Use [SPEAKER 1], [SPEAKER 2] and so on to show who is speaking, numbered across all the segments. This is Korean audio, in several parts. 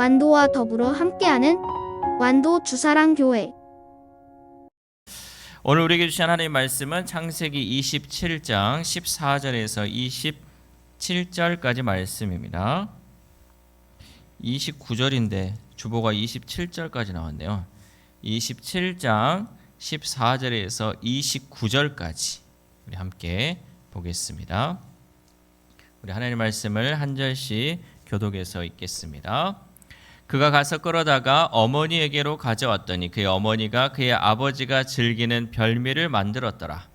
[SPEAKER 1] 완도와 더불어 함께하는 완도 주사랑교회.
[SPEAKER 2] 오늘 우리에게 주신 하나님의 말씀은 창세기 27장 14절에서 27절까지 말씀입니다. 29절인데 주보가 27절까지 나왔네요. 27장 14절에서 29절까지 우리 함께 보겠습니다. 우리 하나님의 말씀을 한 절씩 교독해서 읽겠습니다. 그가 가서 끌어다가 어머니에게로 가져왔더니 그의 어머니가 그의 아버지가 즐기는 별미를 만들었더라.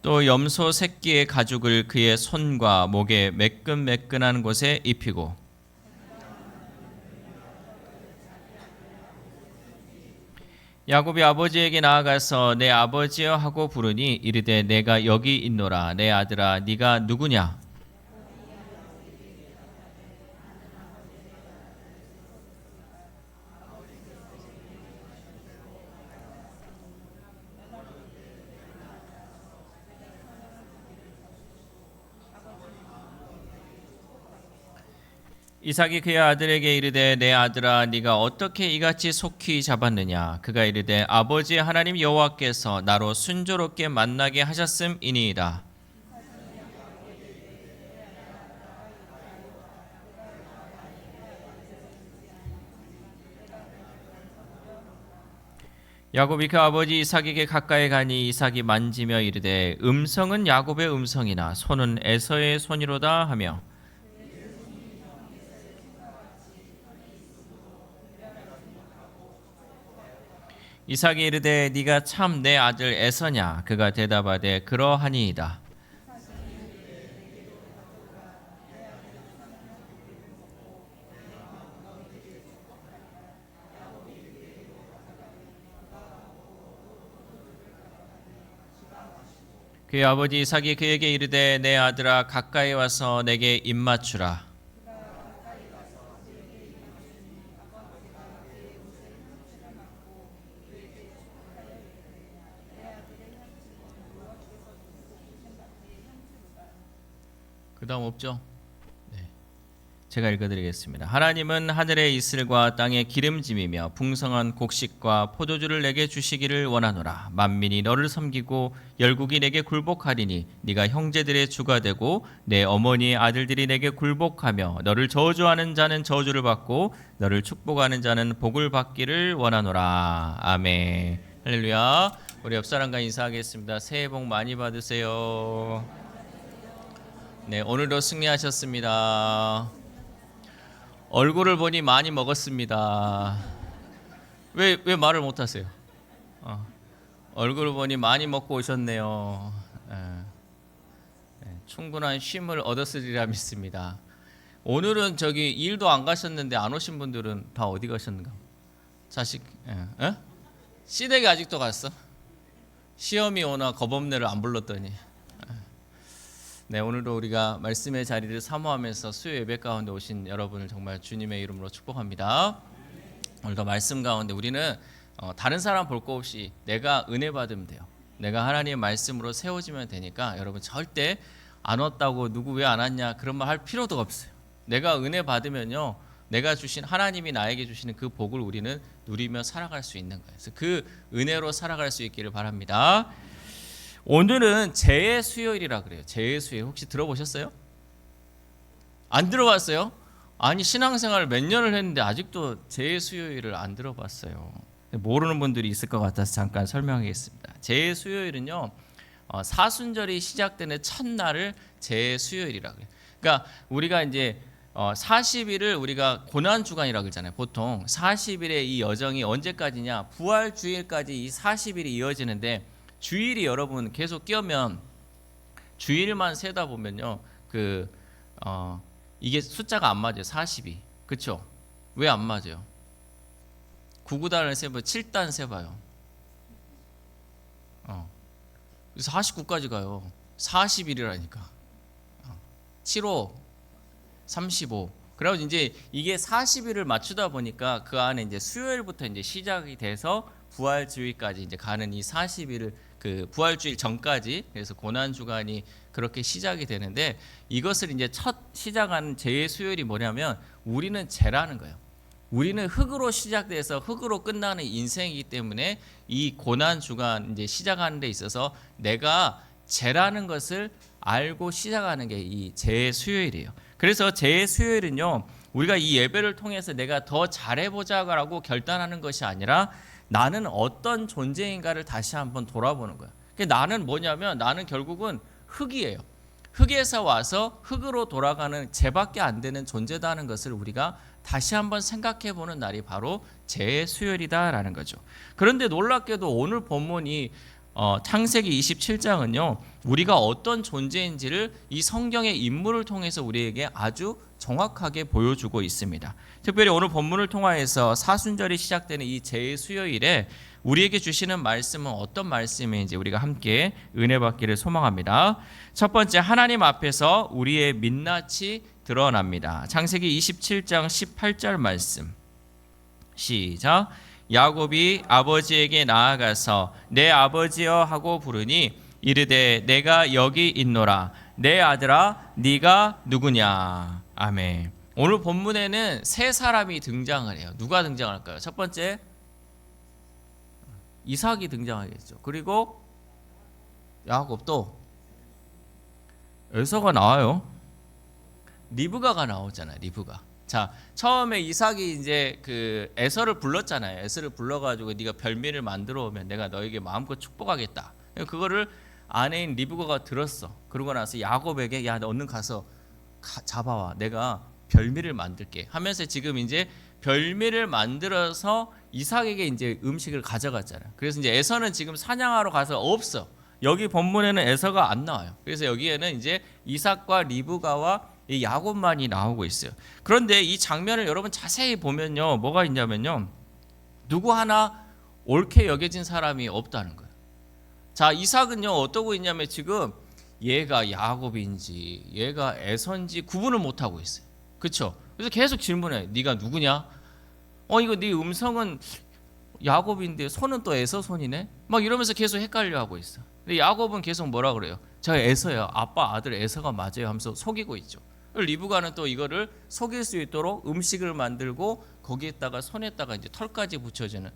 [SPEAKER 2] 또 염소 새끼의 가죽을 그의 손과 목에 매끈매끈한 곳에 입히고 야곱이 아버지에게 나아가서 내 아버지여 하고 부르니 이르되 내가 여기 있노라. 내 아들아 네가 누구냐? 이삭이 그의 아들에게 이르되 내 아들아 네가 어떻게 이같이 속히 잡았느냐? 그가 이르되 아버지 하나님 여호와께서 나로 순조롭게 만나게 하셨음이니이다. 야곱이 그 아버지 이삭에게 가까이 가니 이삭이 만지며 이르되 음성은 야곱의 음성이나 손은 에서의 손이로다 하며 이삭이 이르되 네가 참 내 아들 에서냐? 그가 대답하되 그러하니이다. 그의 아버지 이삭이 그에게 이르되 내 아들아 가까이 와서 내게 입맞추라. 그 다음 없죠? 네. 제가 읽어드리겠습니다. 하나님은 하늘의 이슬과 땅의 기름짐이며 풍성한 곡식과 포도주를 내게 주시기를 원하노라. 만민이 너를 섬기고 열국이 내게 굴복하리니 네가 형제들의 주가 되고 내 어머니의 아들들이 내게 굴복하며 너를 저주하는 자는 저주를 받고 너를 축복하는 자는 복을 받기를 원하노라. 아멘. 할렐루야. 우리 옆사람과 인사하겠습니다. 새해 복 많이 받으세요. 네, 오늘도 승리하셨습니다. 얼굴을 보니 많이 먹었습니다. 왜 말을 못하세요? 얼굴을 보니 많이 먹고 오셨네요. 충분한 쉼을 얻었으리라 믿습니다. 오늘은 저기 일도 안 가셨는데 안 오신 분들은 다 어디 가셨는가? 자식, 시댁에 아직도 갔어? 시험이 오나 겁없네를 안 불렀더니. 네, 오늘도 우리가 말씀의 자리를 사모하면서 수요 예배 가운데 오신 여러분을 정말 주님의 이름으로 축복합니다. 오늘도 말씀 가운데 우리는 다른 사람 볼 거 없이 내가 은혜 받으면 돼요. 내가 하나님의 말씀으로 세워지면 되니까 여러분 절대 안 왔다고 누구 왜 안 왔냐 그런 말 할 필요도 없어요. 내가 은혜 받으면요, 내가 주신 하나님이 나에게 주시는 그 복을 우리는 누리며 살아갈 수 있는 거예요. 그래서 그 은혜로 살아갈 수 있기를 바랍니다. 오늘은 재해 수요일이라 그래요. 재해 수요일 혹시 들어보셨어요? 안 들어봤어요? 아니 신앙생활 몇 년을 했는데 아직도 재해 수요일을 안 들어봤어요. 모르는 분들이 있을 것 같아서 잠깐 설명하겠습니다. 재해 수요일은요, 사순절이 시작되는 첫날을 재해 수요일이라 그래요. 그러니까 우리가 이제 40일을 우리가 고난 주간이라고 그러잖아요. 보통 40일의 이 여정이 언제까지냐? 부활 주일까지 이 40일이 이어지는데 주일이 여러분 계속 끼우면 주일만 세다 보면요, 이게 숫자가 안 맞아요. 40이. 그렇죠? 왜 안 맞아요? 9구단을 세봐요. 7단 세봐요. 그래서 49까지 가요. 40일이라니까. 75, 35. 그래서 이제 이게 40일을 맞추다 보니까 그 안에 이제 수요일부터 이제 시작이 돼서 부활주일까지 이제 가는 이 40일을 그 부활주일 전까지, 그래서 고난 주간이 그렇게 시작이 되는데, 이것을 이제 첫 시작하는 제의 수요일이 뭐냐면 우리는 죄라는 거예요. 우리는 흙으로 시작돼서 흙으로 끝나는 인생이기 때문에 이 고난 주간 이제 시작하는 데 있어서 내가 죄라는 것을 알고 시작하는 게 이 제의 수요일이에요. 그래서 제의 수요일은요, 우리가 이 예배를 통해서 내가 더 잘해보자라고 결단하는 것이 아니라 나는 어떤 존재인가를 다시 한번 돌아보는 거야. 나는 뭐냐면 나는 결국은 흙이에요. 흙에서 와서 흙으로 돌아가는 죄밖에 안 되는 존재다는 것을 우리가 다시 한번 생각해 보는 날이 바로 제의 수요일이다라는 거죠. 그런데 놀랍게도 오늘 본문이 창세기 27장은요, 우리가 어떤 존재인지를 이 성경의 인물을 통해서 우리에게 아주 정확하게 보여주고 있습니다. 특별히 오늘 본문을 통하여서 사순절이 시작되는 이 제의 수요일에 우리에게 주시는 말씀은 어떤 말씀인지 우리가 함께 은혜 받기를 소망합니다. 첫 번째, 하나님 앞에서 우리의 민낯이 드러납니다. 창세기 27장 18절 말씀 시작. 야곱이 아버지에게 나아가서 내 아버지여 하고 부르니 이르되 내가 여기 있노라. 내 아들아 네가 누구냐. 아멘. 오늘 본문에는 세 사람이 등장을 해요. 누가 등장할까요? 첫 번째 이삭이 등장하겠죠. 그리고 야곱도 에서가 나와요. 리브가가 나오잖아요. 리브가. 자, 처음에 이삭이 이제 그 에서를 불렀잖아요. 에서를 불러가지고 네가 별미를 만들어 오면 내가 너에게 마음껏 축복하겠다. 그거를 아내인 리브가가 들었어. 그러고 나서 야곱에게 야, 너 얼른 가서 잡아와. 내가 별미를 만들게 하면서 지금 이제 별미를 만들어서 이삭에게 이제 음식을 가져갔잖아요. 그래서 이제 에서는 지금 사냥하러 가서 없어. 여기 본문에는 에서가 안 나와요. 그래서 여기에는 이제 이삭과 리브가와 이 야곱만이 나오고 있어요. 그런데 이 장면을 여러분 자세히 보면요, 뭐가 있냐면요, 누구 하나 옳게 여겨진 사람이 없다는 거예요. 자, 이삭은요 어떠고 있냐면 지금 얘가 야곱인지 얘가 에서인지 구분을 못 하고 있어요. 그렇죠? 그래서 계속 질문해. 네가 누구냐? 이거 네 음성은 야곱인데 손은 또 에서 손이네? 막 이러면서 계속 헷갈려 하고 있어. 근데 야곱은 계속 뭐라 그래요? 저 에서예요. 아빠 아들 에서가 맞아요 하면서 속이고 있죠. 리브가는 또 이거를 속일 수 있도록 음식을 만들고 거기에다가 손에다가 이제 털까지 붙여주는,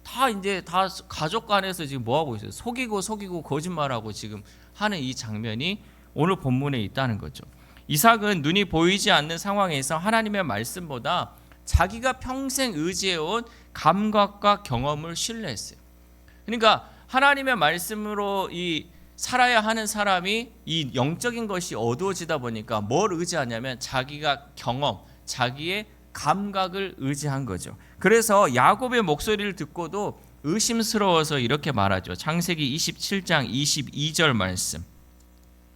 [SPEAKER 2] 다 이제 다 가족 간에서 지금 뭐 하고 있어요? 속이고 거짓말하고 지금 하는 이 장면이 오늘 본문에 있다는 거죠. 이삭은 눈이 보이지 않는 상황에서 하나님의 말씀보다 자기가 평생 의지해온 감각과 경험을 신뢰했어요. 그러니까 하나님의 말씀으로 이 살아야 하는 사람이 이 영적인 것이 어두워지다 보니까 뭘 의지하냐면 자기가 경험, 자기의 감각을 의지한 거죠. 그래서 야곱의 목소리를 듣고도 의심스러워서 이렇게 말하죠. 창세기 27장 22절 말씀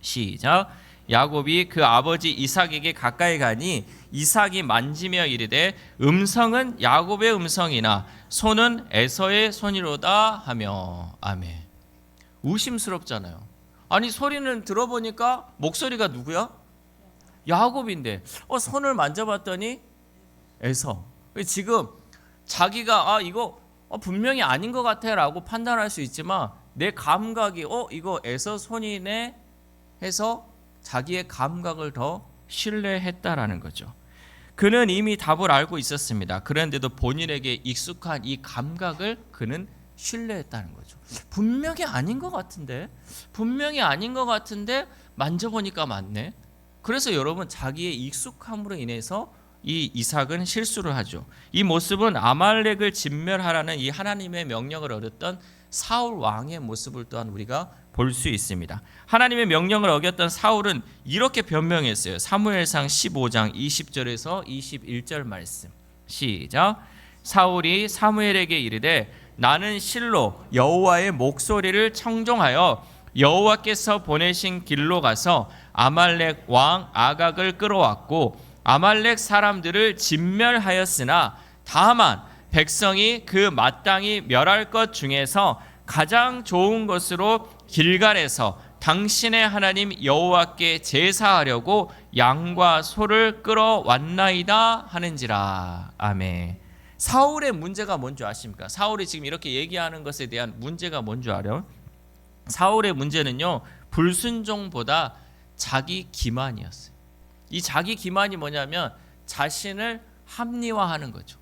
[SPEAKER 2] 시작. 야곱이 그 아버지 이삭에게 가까이 가니 이삭이 만지며 이르되 음성은 야곱의 음성이나 손은 에서의 손이로다 하며. 아멘. 의심스럽잖아요. 아니 소리는 들어보니까 목소리가 누구야? 야곱인데 손을 만져봤더니 에서. 지금 자기가 이거 분명히 아닌 것 같아 라고 판단할 수 있지만 내 감각이 이거 에서 손이네 해서 자기의 감각을 더 신뢰했다라는 거죠. 그는 이미 답을 알고 있었습니다. 그런데도 본인에게 익숙한 이 감각을 그는 신뢰했다는 거죠. 분명히 아닌 것 같은데 만져보니까 맞네. 그래서 여러분 자기의 익숙함으로 인해서 이 이삭은 실수를 하죠. 이 모습은 아말렉을 진멸하라는 이 하나님의 명령을 얻었던 사울 왕의 모습을 또한 우리가 볼 수 있습니다. 하나님의 명령을 어겼던 사울은 이렇게 변명했어요. 사무엘상 15장 20절에서 21절 말씀 시작. 사울이 사무엘에게 이르되 나는 실로 여호와의 목소리를 청종하여 여호와께서 보내신 길로 가서 아말렉 왕 아각을 끌어왔고 아말렉 사람들을 진멸하였으나 다만 백성이 그 마땅히 멸할 것 중에서 가장 좋은 것으로 길갈에서 당신의 하나님 여호와께 제사하려고 양과 소를 끌어왔나이다 하는지라. 아멘. 사울의 문제가 뭔지 아십니까? 사울이 지금 이렇게 얘기하는 것에 대한 문제가 뭔지 알아요? 사울의 문제는요, 불순종보다 자기 기만이었어요. 이 자기 기만이 뭐냐면 자신을 합리화하는 거죠.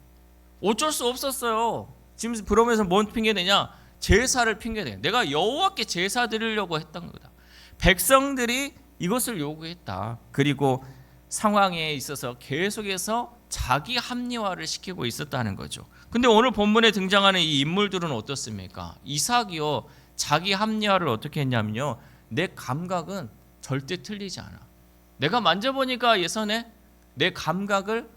[SPEAKER 2] 어쩔 수 없었어요. 지금 그러면서 뭔 핑계 대냐? 제사를 핑계 대. 내가 여호와께 제사 드리려고 했던 거다. 백성들이 이것을 요구했다. 그리고 상황에 있어서 계속해서 자기 합리화를 시키고 있었다는 거죠. 근데 오늘 본문에 등장하는 이 인물들은 어떻습니까? 이삭이요, 자기 합리화를 어떻게 했냐면요, 내 감각은 절대 틀리지 않아. 내가 만져보니까 예전에 내 감각을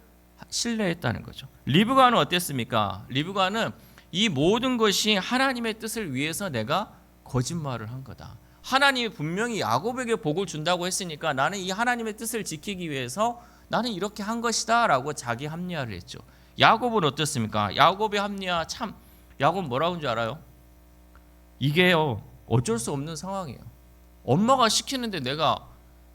[SPEAKER 2] 신뢰했다는 거죠. 리브가는 어땠습니까? 리브가는 이 모든 것이 하나님의 뜻을 위해서 내가 거짓말을 한 거다. 하나님이 분명히 야곱에게 복을 준다고 했으니까 나는 이 하나님의 뜻을 지키기 위해서 나는 이렇게 한 것이다 라고 자기 합리화를 했죠. 야곱은 어떻습니까? 야곱의 합리화, 참 야곱 뭐라고 하는 줄 알아요? 이게요, 어쩔 수 없는 상황이에요. 엄마가 시키는데 내가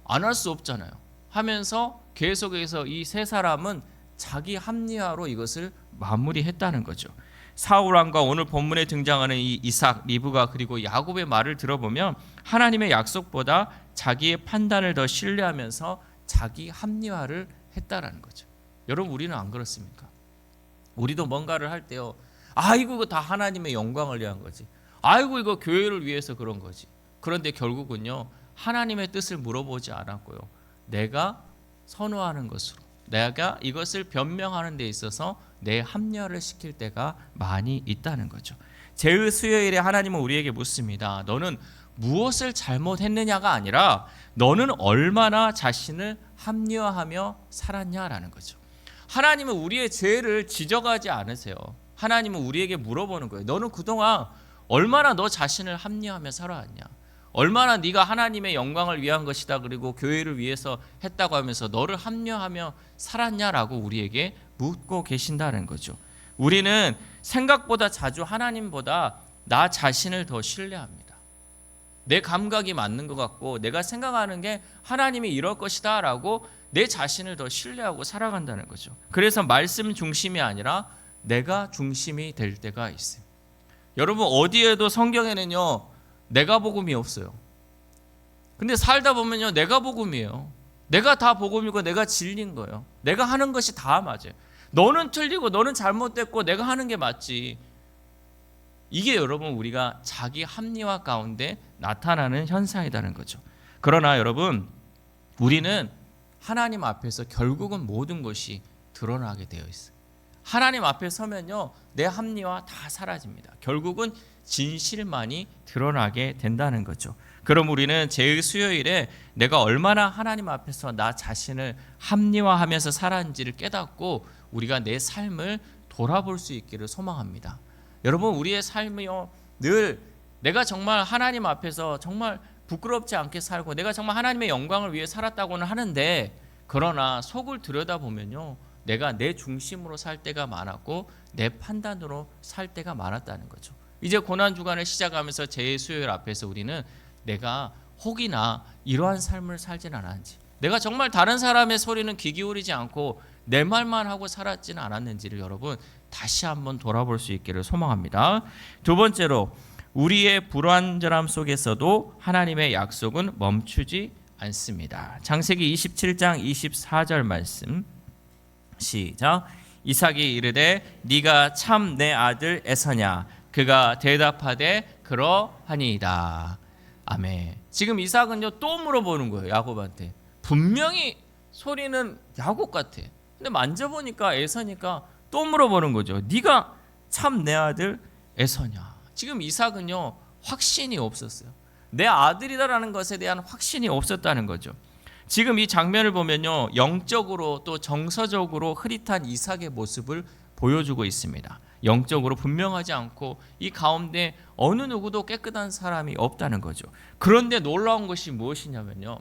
[SPEAKER 2] 안 할 수 없잖아요 하면서 계속해서 이 세 사람은 자기 합리화로 이것을 마무리했다는 거죠. 사울 왕과 오늘 본문에 등장하는 이 이삭, 리브가 그리고 야곱의 말을 들어보면 하나님의 약속보다 자기의 판단을 더 신뢰하면서 자기 합리화를 했다라는 거죠. 여러분, 우리는 안 그렇습니까? 우리도 뭔가를 할 때요, 아이고 이거 다 하나님의 영광을 위한 거지, 아이고 이거 교회를 위해서 그런 거지. 그런데 결국은요, 하나님의 뜻을 물어보지 않았고요, 내가 선호하는 것으로, 내가 이것을 변명하는 데 있어서 내 합리화를 시킬 때가 많이 있다는 거죠. 제의 수요일에 하나님은 우리에게 묻습니다. 너는 무엇을 잘못했느냐가 아니라 너는 얼마나 자신을 합리화하며 살았냐라는 거죠. 하나님은 우리의 죄를 지적하지 않으세요. 하나님은 우리에게 물어보는 거예요. 너는 그동안 얼마나 너 자신을 합리화하며 살아왔냐? 얼마나 네가 하나님의 영광을 위한 것이다, 그리고 교회를 위해서 했다고 하면서 너를 합리화하며 살았냐라고 우리에게 묻고 계신다는 거죠. 우리는 생각보다 자주 하나님보다 나 자신을 더 신뢰합니다. 내 감각이 맞는 것 같고 내가 생각하는 게 하나님이 이럴 것이다 라고 내 자신을 더 신뢰하고 살아간다는 거죠. 그래서 말씀 중심이 아니라 내가 중심이 될 때가 있어요. 여러분, 어디에도 성경에는요, 내가 복음이 없어요. 근데 살다 보면요, 내가 복음이에요. 내가 다 복음이고 내가 진리인 거예요. 내가 하는 것이 다 맞아요. 너는 틀리고 너는 잘못됐고 내가 하는 게 맞지. 이게 여러분, 우리가 자기 합리화 가운데 나타나는 현상이라는 거죠. 그러나 여러분, 우리는 하나님 앞에서 결국은 모든 것이 드러나게 되어 있어요. 하나님 앞에 서면요, 내 합리화 다 사라집니다. 결국은 진실만이 드러나게 된다는 거죠. 그럼 우리는 제의 수요일에 내가 얼마나 하나님 앞에서 나 자신을 합리화하면서 살았는지를 깨닫고 우리가 내 삶을 돌아볼 수 있기를 소망합니다. 여러분, 우리의 삶이요, 늘 내가 정말 하나님 앞에서 정말 부끄럽지 않게 살고 내가 정말 하나님의 영광을 위해 살았다고는 하는데, 그러나 속을 들여다보면요, 내가 내 중심으로 살 때가 많았고 내 판단으로 살 때가 많았다는 거죠. 이제 고난주간을 시작하면서 제의 수요일 앞에서 우리는 내가 혹이나 이러한 삶을 살진 않았는지, 내가 정말 다른 사람의 소리는 귀 기울이지 않고 내 말만 하고 살았지는 않았는지를 여러분 다시 한번 돌아볼 수 있기를 소망합니다. 두 번째로, 우리의 불완전함 속에서도 하나님의 약속은 멈추지 않습니다. 창세기 27장 24절 말씀 시작. 이삭이 이르되 네가 참 내 아들 에서냐? 그가 대답하되 그러하니이다. 아멘. 지금 이삭은요, 또 물어보는 거예요, 야곱한테. 분명히 소리는 야곱 같아. 근데 만져보니까 에서니까 또 물어보는 거죠. 네가 참 내 아들 에서냐? 지금 이삭은요, 확신이 없었어요. 내 아들이다라는 것에 대한 확신이 없었다는 거죠. 지금 이 장면을 보면요, 영적으로 또 정서적으로 흐릿한 이삭의 모습을 보여주고 있습니다. 영적으로 분명하지 않고 이 가운데 어느 누구도 깨끗한 사람이 없다는 거죠. 그런데 놀라운 것이 무엇이냐면요,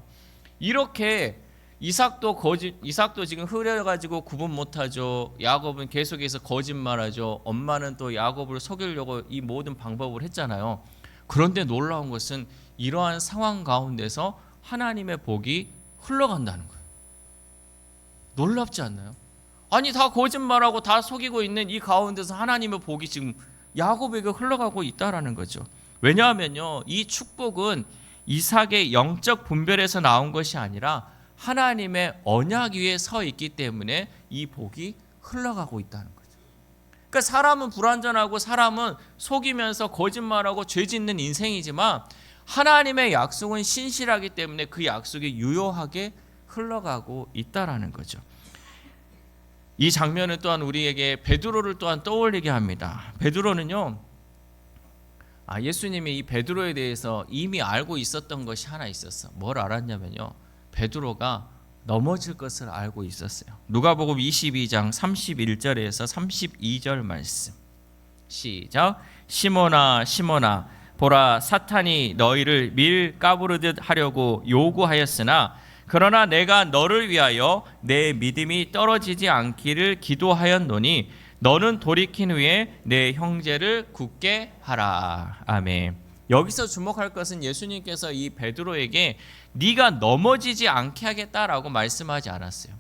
[SPEAKER 2] 이렇게 이삭도 지금 흐려가지고 구분 못하죠. 야곱은 계속해서 거짓말하죠. 엄마는 또 야곱을 속이려고 이 모든 방법을 했잖아요. 그런데 놀라운 것은 이러한 상황 가운데서 하나님의 복이 흘러간다는 거예요. 놀랍지 않나요? 아니 다 거짓말하고 다 속이고 있는 이 가운데서 하나님의 복이 지금 야곱에게 흘러가고 있다라는 거죠. 왜냐하면요, 이 축복은 이삭의 영적 분별에서 나온 것이 아니라 하나님의 언약 위에 서 있기 때문에 이 복이 흘러가고 있다는 거죠. 그러니까 사람은 불완전하고 사람은 속이면서 거짓말하고 죄 짓는 인생이지만 하나님의 약속은 신실하기 때문에 그 약속이 유효하게 흘러가고 있다라는 거죠. 이 장면은 또한 우리에게 베드로를 또한 떠올리게 합니다. 베드로는요, 예수님이 이 베드로에 대해서 이미 알고 있었던 것이 하나 있었어. 뭘 알았냐면요, 베드로가 넘어질 것을 알고 있었어요. 누가복음 22장 31절에서 32절 말씀. 시작. 시몬아 시몬아, 보라, 사탄이 너희를 밀 까부르듯 하려고 요구하였으나 그러나 내가 너를 위하여 내 믿음이 떨어지지 않기를 기도하였노니 너는 돌이킨 후에 내 형제를 굳게 하라. 아멘. 여기서 주목할 것은 예수님께서 이 베드로에게 네가 넘어지지 않게 하겠다라고 말씀하지 않았어요.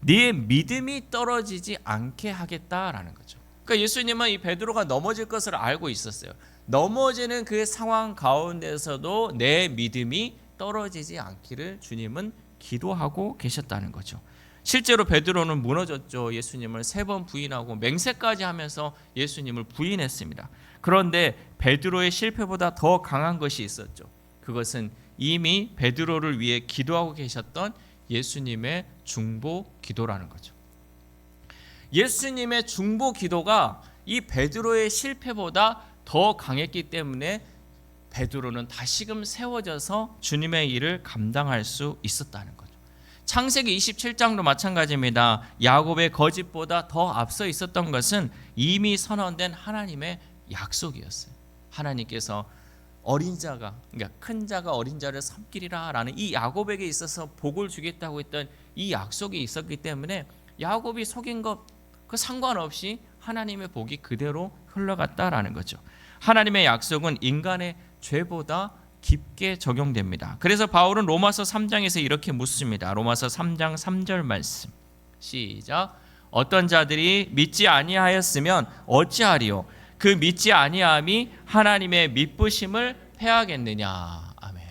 [SPEAKER 2] 네 믿음이 떨어지지 않게 하겠다라는 거죠. 그러니까 예수님은 이 베드로가 넘어질 것을 알고 있었어요. 넘어지는 그 상황 가운데서도 내 믿음이 떨어지지 않기를 주님은 기도하고 계셨다는 거죠. 실제로 베드로는 무너졌죠. 예수님을 3번 부인하고 맹세까지 하면서 예수님을 부인했습니다. 그런데 베드로의 실패보다 더 강한 것이 있었죠. 그것은 이미 베드로를 위해 기도하고 계셨던 예수님의 중보 기도라는 거죠. 예수님의 중보 기도가 이 베드로의 실패보다 더 강했기 때문에 베드로는 다시금 세워져서 주님의 일을 감당할 수 있었다는 거죠. 창세기 27장도 마찬가지입니다. 야곱의 거짓보다 더 앞서 있었던 것은 이미 선언된 하나님의 약속이었어요. 하나님께서 어린 자가, 그러니까 큰 자가 어린 자를 섬기리라라는 이 야곱에게 있어서 복을 주겠다고 했던 이 약속이 있었기 때문에 야곱이 속인 것 그 상관없이 하나님의 복이 그대로 흘러갔다라는 거죠. 하나님의 약속은 인간의 죄보다 깊게 적용됩니다. 그래서 바울은 로마서 3장에서 이렇게 묻습니다. 로마서 3장 3절 말씀. 시작. 어떤 자들이 믿지 아니하였으면 어찌하리요? 그 믿지 아니함이 하나님의 미쁘심을 패하겠느냐. 아멘.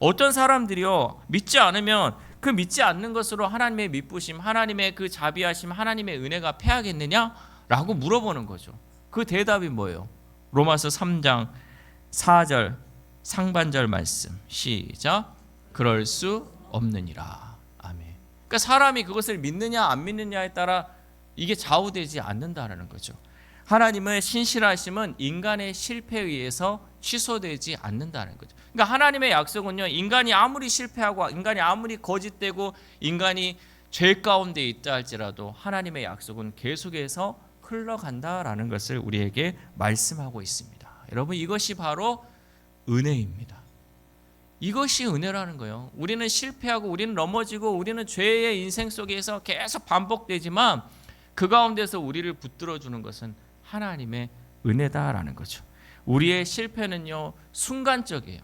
[SPEAKER 2] 어떤 사람들이요, 믿지 않으면 그 믿지 않는 것으로 하나님의 미쁘심, 하나님의 그 자비하심, 하나님의 은혜가 패하겠느냐라고 물어보는 거죠. 그 대답이 뭐예요? 로마서 3장 4절 상반절 말씀. 시작. 그럴 수 없느니라. 아멘. 그러니까 사람이 그것을 믿느냐 안 믿느냐에 따라 이게 좌우되지 않는다라는 거죠. 하나님의 신실하심은 인간의 실패에 의해서 취소되지 않는다는 거죠. 그러니까 하나님의 약속은요, 인간이 아무리 실패하고 인간이 아무리 거짓되고 인간이 죄 가운데 있다 할지라도 하나님의 약속은 계속해서 흘러간다라는 것을 우리에게 말씀하고 있습니다. 여러분, 이것이 바로 은혜입니다. 이것이 은혜라는 거예요. 우리는 실패하고 우리는 넘어지고 우리는 죄의 인생 속에서 계속 반복되지만 그 가운데서 우리를 붙들어 주는 것은 하나님의 은혜다라는 거죠. 우리의 실패는요, 순간적이에요.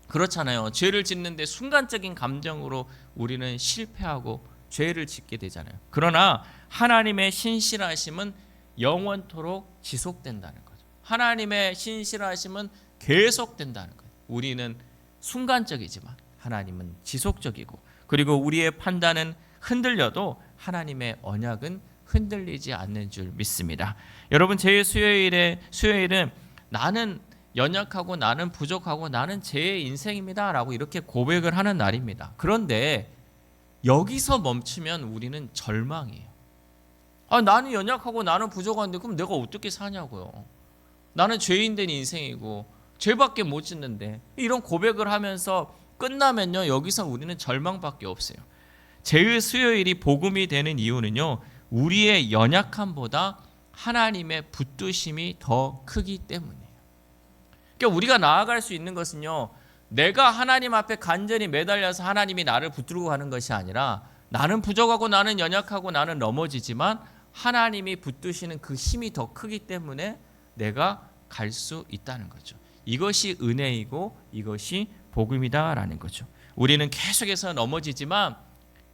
[SPEAKER 2] 그렇잖아요. 죄를 짓는데 순간적인 감정으로 우리는 실패하고 죄를 짓게 되잖아요. 그러나 하나님의 신실하심은 영원토록 지속된다는 거죠. 하나님의 신실하심은 계속된다는 거예요. 우리는 순간적이지만 하나님은 지속적이고, 그리고 우리의 판단은 흔들려도 하나님의 언약은 흔들리지 않는 줄 믿습니다. 여러분, 제 수요일은 나는 연약하고 나는 부족하고 나는 제 인생입니다 라고 이렇게 고백을 하는 날입니다. 그런데 여기서 멈추면 우리는 절망이에요. 나는 연약하고 나는 부족한데 그럼 내가 어떻게 사냐고요. 나는 죄인 된 인생이고 죄밖에 못 짓는데, 이런 고백을 하면서 끝나면요, 여기서 우리는 절망밖에 없어요. 제 수요일이 복음이 되는 이유는요, 우리의 연약함보다 하나님의 붙드심이 더 크기 때문이에요. 그러니까 우리가 나아갈 수 있는 것은요, 내가 하나님 앞에 간절히 매달려서 하나님이 나를 붙들고 가는 것이 아니라 나는 부족하고 나는 연약하고 나는 넘어지지만 하나님이 붙드시는 그 힘이 더 크기 때문에 내가 갈 수 있다는 거죠. 이것이 은혜이고 이것이 복음이다라는 거죠. 우리는 계속해서 넘어지지만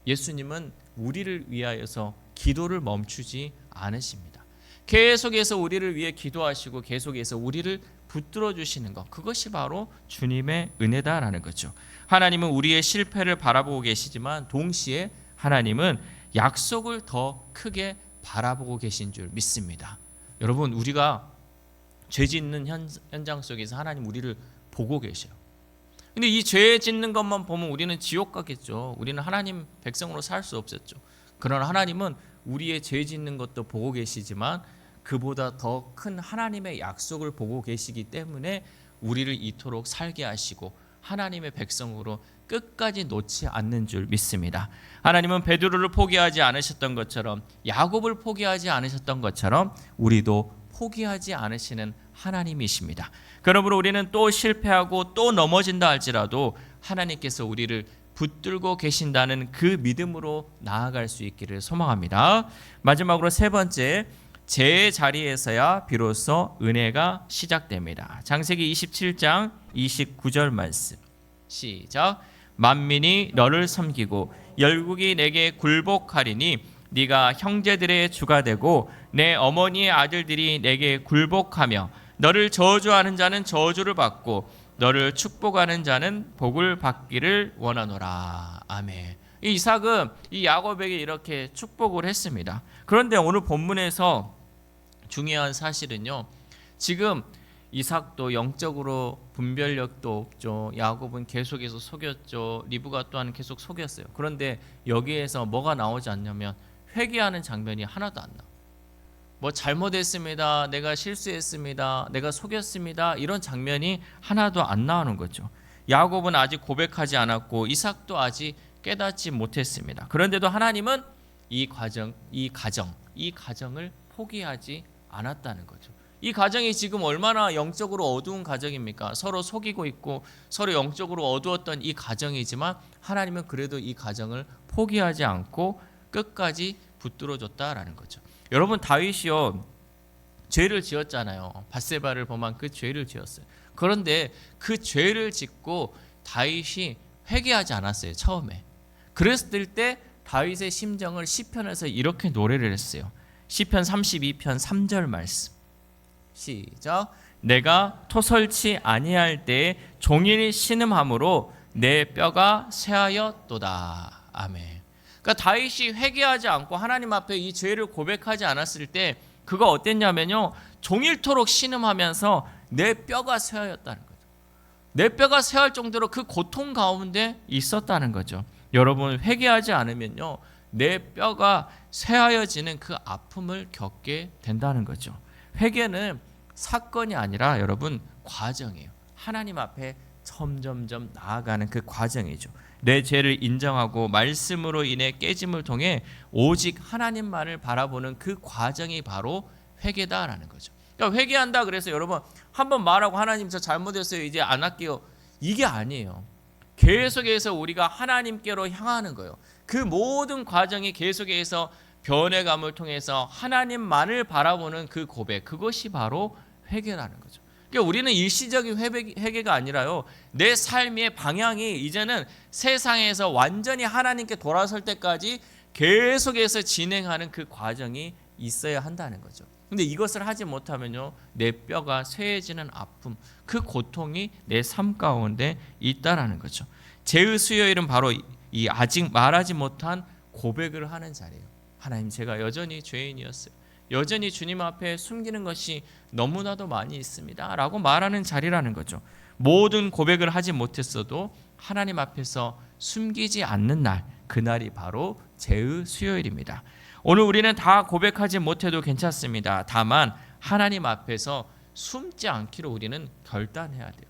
[SPEAKER 2] 예수님은 우리를 위하여서 기도를 멈추지 않으십니다. 계속해서 우리를 위해 기도하시고 계속해서 우리를 붙들어 주시는 것, 그것이 바로 주님의 은혜다라는 거죠. 하나님은 우리의 실패를 바라보고 계시지만 동시에 하나님은 약속을 더 크게 바라보고 계신 줄 믿습니다. 여러분, 우리가 죄 짓는 현장 속에서 하나님 우리를 보고 계셔요. 근데 이 죄 짓는 것만 보면 우리는 지옥 가겠죠. 우리는 하나님 백성으로 살 수 없었죠. 그러나 하나님은 우리의 죄 짓는 것도 보고 계시지만 그보다 더 큰 하나님의 약속을 보고 계시기 때문에 우리를 이토록 살게 하시고 하나님의 백성으로 끝까지 놓지 않는 줄 믿습니다. 하나님은 베드로를 포기하지 않으셨던 것처럼, 야곱을 포기하지 않으셨던 것처럼 우리도 포기하지 않으시는 하나님이십니다. 그러므로 우리는 또 실패하고 또 넘어진다 할지라도 하나님께서 우리를 붙들고 계신다는 그 믿음으로 나아갈 수 있기를 소망합니다. 마지막으로 세 번째, 제 자리에서야 비로소 은혜가 시작됩니다. 창세기 27장 29절 말씀 시작. 만민이 너를 섬기고 열국이 내게 굴복하리니 네가 형제들의 주가 되고 내 어머니의 아들들이 내게 굴복하며 너를 저주하는 자는 저주를 받고 너를 축복하는 자는 복을 받기를 원하노라. 아멘. 이 이삭은 이 야곱에게 이렇게 축복을 했습니다. 그런데 오늘 본문에서 중요한 사실은요, 지금 이삭도 영적으로 분별력도 없죠. 야곱은 계속해서 속였죠. 리브가 또한 계속 속였어요. 그런데 여기에서 뭐가 나오지 않냐면 회개하는 장면이 하나도 안 나와요. 뭐 잘못했습니다, 내가 실수했습니다, 내가 속였습니다, 이런 장면이 하나도 안 나오는 거죠. 야곱은 아직 고백하지 않았고 이삭도 아직 깨닫지 못했습니다. 그런데도 하나님은 이 가정을 포기하지 않았다는 거죠. 이 가정이 지금 얼마나 영적으로 어두운 가정입니까? 서로 속이고 있고 서로 영적으로 어두웠던 이 가정이지만 하나님은 그래도 이 가정을 포기하지 않고 끝까지 붙들어줬다라는 거죠. 여러분, 다윗이요 죄를 지었잖아요. 밧세바를 범한 그 죄를 지었어요. 그런데 그 죄를 짓고 다윗이 회개하지 않았어요. 처음에. 그랬을 때 다윗의 심정을 시편에서 이렇게 노래를 했어요. 시편 32편 3절 말씀 시작. 내가 토설치 아니할 때에 종일 신음함으로 내 뼈가 쇠하였도다. 아멘. 그러니까 다윗이 회개하지 않고 하나님 앞에 이 죄를 고백하지 않았을 때 그가 어땠냐면요, 종일토록 신음하면서 내 뼈가 쇠하였다는 거죠. 내 뼈가 쇠할 정도로 그 고통 가운데 있었다는 거죠. 여러분, 회개하지 않으면요 내 뼈가 쇠하여지는 그 아픔을 겪게 된다는 거죠. 회개는 사건이 아니라 여러분 과정이에요. 하나님 앞에 점점점 나아가는 그 과정이죠. 내 죄를 인정하고 말씀으로 인해 깨짐을 통해 오직 하나님만을 바라보는 그 과정이 바로 회개다라는 거죠. 그러니까 회개한다 그래서 여러분 한번 말하고 하나님 저 잘못했어요 이제 안 할게요, 이게 아니에요. 계속해서 우리가 하나님께로 향하는 거예요. 그 모든 과정이 계속해서 변해감을 통해서 하나님만을 바라보는 그 고백, 그것이 바로 회개라는 거죠. 그러니까 우리는 일시적인 회개가 아니라요, 내 삶의 방향이 이제는 세상에서 완전히 하나님께 돌아설 때까지 계속해서 진행하는 그 과정이 있어야 한다는 거죠. 근데 이것을 하지 못하면요 내 뼈가 쇠해지는 아픔, 그 고통이 내 삶 가운데 있다라는 거죠. 제의 수요일은 바로 이 아직 말하지 못한 고백을 하는 자리예요. 하나님, 제가 여전히 죄인이었어요. 여전히 주님 앞에 숨기는 것이 너무나도 많이 있습니다 라고 말하는 자리라는 거죠. 모든 고백을 하지 못했어도 하나님 앞에서 숨기지 않는 날, 그날이 바로 제의 수요일입니다. 오늘 우리는 다 고백하지 못해도 괜찮습니다. 다만 하나님 앞에서 숨지 않기로 우리는 결단해야 돼요.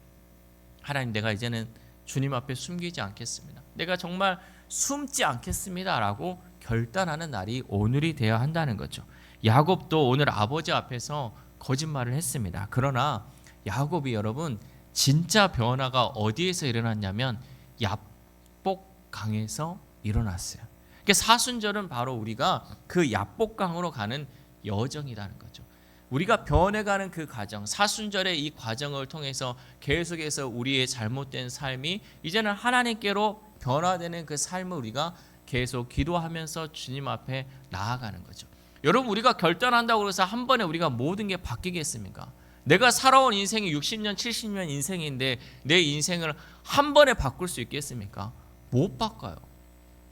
[SPEAKER 2] 하나님, 내가 이제는 주님 앞에 숨기지 않겠습니다. 내가 정말 숨지 않겠습니다 라고 결단하는 날이 오늘이 되어야 한다는 거죠. 야곱도 오늘 아버지 앞에서 거짓말을 했습니다. 그러나 야곱이 여러분 진짜 변화가 어디에서 일어났냐면 야복강에서 일어났어요. 그러니까 사순절은 바로 우리가 그 야복강으로 가는 여정이라는 거죠. 우리가 변해가는 그 과정, 사순절의 이 과정을 통해서 계속해서 우리의 잘못된 삶이 이제는 하나님께로 변화되는 그 삶을 우리가 계속 기도하면서 주님 앞에 나아가는 거죠. 여러분, 우리가 결단한다고 해서 한 번에 우리가 모든 게 바뀌겠습니까? 내가 살아온 인생이 60년, 70년 인생인데 내 인생을 한 번에 바꿀 수 있겠습니까? 못 바꿔요.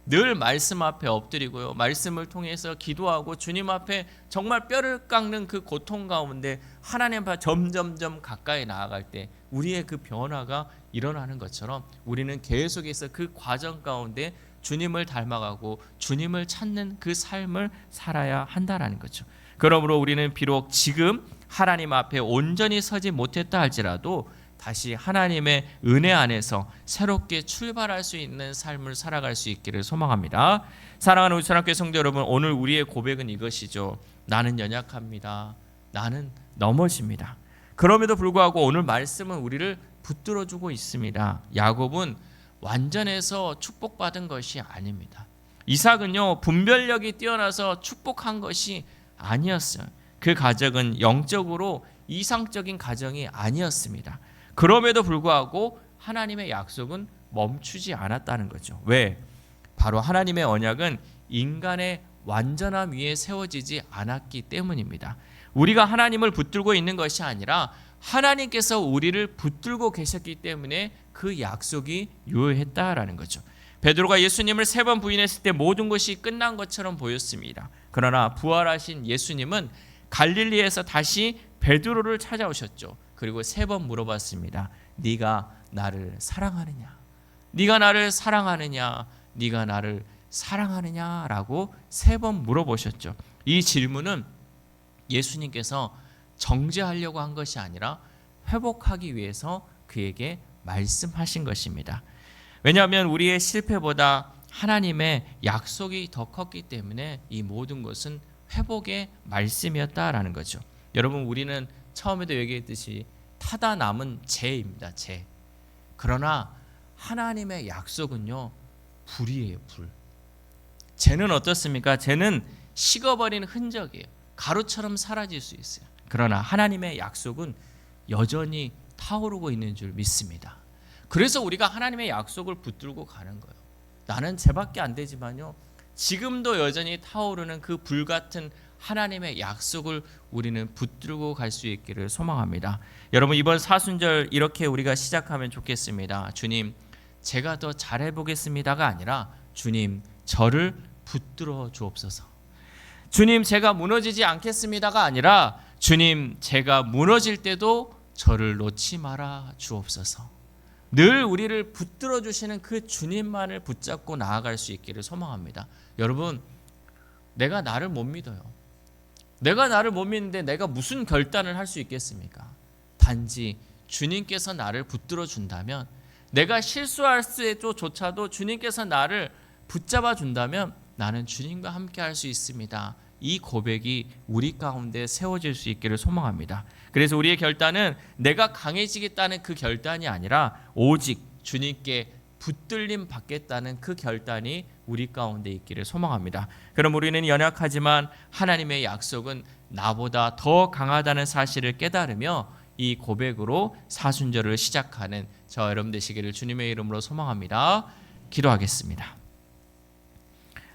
[SPEAKER 2] 늘 말씀 앞에 엎드리고요. 말씀을 통해서 기도하고 주님 앞에 정말 뼈를 깎는 그 고통 가운데 하나님 앞에 점점점 가까이 나아갈 때 우리의 그 변화가 일어나는 것처럼 우리는 계속해서 그 과정 가운데 주님을 닮아가고 주님을 찾는 그 삶을 살아야 한다라는 거죠. 그러므로 우리는 비록 지금 하나님 앞에 온전히 서지 못했다 할지라도 다시 하나님의 은혜 안에서 새롭게 출발할 수 있는 삶을 살아갈 수 있기를 소망합니다. 사랑하는 우리 사랑교회 성도 여러분, 오늘 우리의 고백은 이것이죠. 나는 연약합니다. 나는 넘어집니다. 그럼에도 불구하고 오늘 말씀은 우리를 붙들어주고 있습니다. 야곱은 완전해서 축복받은 것이 아닙니다. 이삭은요, 분별력이 뛰어나서 축복한 것이 아니었어요. 그 가정은 영적으로 이상적인 가정이 아니었습니다. 그럼에도 불구하고 하나님의 약속은 멈추지 않았다는 거죠. 왜? 바로 하나님의 언약은 인간의 완전함 위에 세워지지 않았기 때문입니다. 우리가 하나님을 붙들고 있는 것이 아니라 하나님께서 우리를 붙들고 계셨기 때문에 그 약속이 유효했다라는 거죠. 베드로가 예수님을 3번 부인했을 때 모든 것이 끝난 것처럼 보였습니다. 그러나 부활하신 예수님은 갈릴리에서 다시 베드로를 찾아오셨죠. 그리고 3번 물어봤습니다. 네가 나를 사랑하느냐? 네가 나를 사랑하느냐? 네가 나를 사랑하느냐라고 3번 물어보셨죠. 이 질문은 예수님께서 정죄하려고 한 것이 아니라 회복하기 위해서 그에게 말씀하신 것입니다. 왜냐하면 우리의 실패보다 하나님의 약속이 더 컸기 때문에 이 모든 것은 회복의 말씀이었다라는 거죠. 여러분, 우리는 처음에도 얘기했듯이 타다 남은 재입니다. 재. 그러나 하나님의 약속은요, 불이에요. 불. 재는 어떻습니까? 재는 식어버린 흔적이에요. 가루처럼 사라질 수 있어요. 그러나 하나님의 약속은 여전히 타오르고 있는 줄 믿습니다. 그래서 우리가 하나님의 약속을 붙들고 가는 거예요. 나는 쟤밖에 안 되지만요, 지금도 여전히 타오르는 그 불같은 하나님의 약속을 우리는 붙들고 갈 수 있기를 소망합니다. 여러분, 이번 사순절 이렇게 우리가 시작하면 좋겠습니다. 주님, 제가 더 잘해보겠습니다가 아니라 주님, 저를 붙들어 주옵소서. 주님, 제가 무너지지 않겠습니다가 아니라 주님, 제가 무너질 때도 저를 놓지 말아 주옵소서. 늘 우리를 붙들어 주시는 그 주님만을 붙잡고 나아갈 수 있기를 소망합니다. 여러분, 내가 나를 못 믿어요. 내가 나를 못 믿는데 내가 무슨 결단을 할 수 있겠습니까? 단지 주님께서 나를 붙들어 준다면, 내가 실수할 때조차도 주님께서 나를 붙잡아 준다면 나는 주님과 함께 할 수 있습니다. 이 고백이 우리 가운데 세워질 수 있기를 소망합니다. 그래서 우리의 결단은 내가 강해지겠다는 그 결단이 아니라 오직 주님께 붙들림 받겠다는 그 결단이 우리 가운데 있기를 소망합니다. 그럼 우리는 연약하지만 하나님의 약속은 나보다 더 강하다는 사실을 깨달으며 이 고백으로 사순절을 시작하는 저 여러분 되시기를 주님의 이름으로 소망합니다. 기도하겠습니다.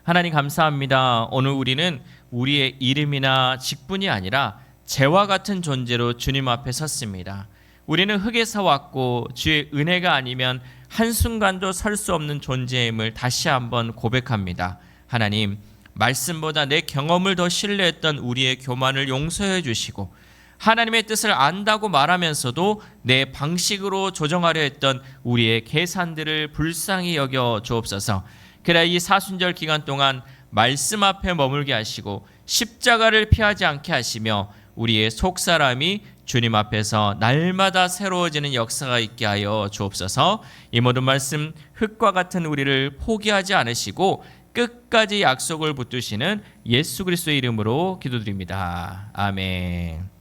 [SPEAKER 2] 하나님, 감사합니다. 오늘 우리는 우리의 이름이나 직분이 아니라 재와 같은 존재로 주님 앞에 섰습니다. 우리는 흙에서 왔고 주의 은혜가 아니면 한순간도 설 수 없는 존재임을 다시 한번 고백합니다. 하나님, 말씀보다 내 경험을 더 신뢰했던 우리의 교만을 용서해 주시고 하나님의 뜻을 안다고 말하면서도 내 방식으로 조정하려 했던 우리의 계산들을 불쌍히 여겨 주옵소서. 그래, 이 사순절 기간 동안 말씀 앞에 머물게 하시고 십자가를 피하지 않게 하시며 우리의 속사람이 주님 앞에서 날마다 새로워지는 역사가 있게 하여 주옵소서. 이 모든 말씀 흙과 같은 우리를 포기하지 않으시고 끝까지 약속을 붙드시는 예수 그리스도의 이름으로 기도드립니다. 아멘.